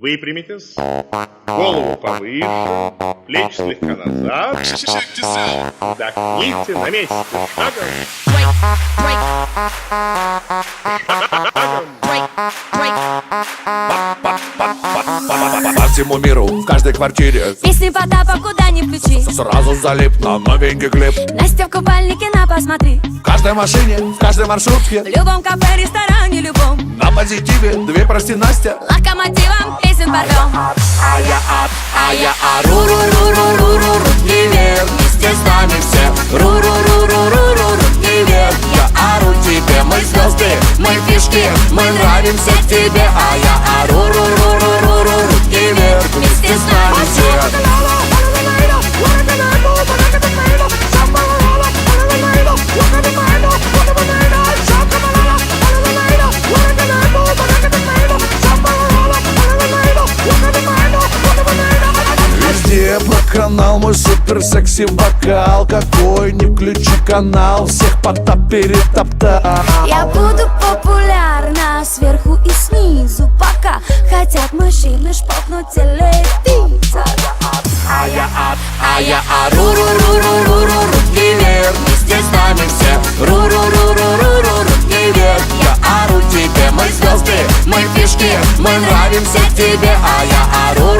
Выпрямитесь, голову повыше, плечи слегка назад. Вдохните на месте. Шагом. По всему миру, в каждой квартире Песни Потапа куда ни включи, сразу залип на новенький клип. Настя в купальнике на посмотри. В каждой машине, в каждой маршрутке, В любом кафе, ресторане, любом на позитиве, две прости, Настя. локомотивом песен потом. А я ру-ру-ру-ру-ру-ру, руки вверх, вместе с нами все. Ру-ру-ру-ру-ру-ру, руки вверх. Я ору тебе, мы звезды, мы фишки, мы нравимся тебе. А я ору, ру-ру-ру-ру-ру, руки вверх, вместе с нами все. Везде канал, мой супер секси вокал. Какой не включи канал, всех Потап перетоптал. Я буду популярна сверху и снизу, пока хотят мужчины шпокнуть телевизор. А я ору, ру-ру-ру-ру-ру, руки вверх, вместе с нами все. Ру-ру-ру-ру-ру-ру, руки вверх. Я ору тебе, мы звезды, мы фишки, мы нравимся тебе. А я ору,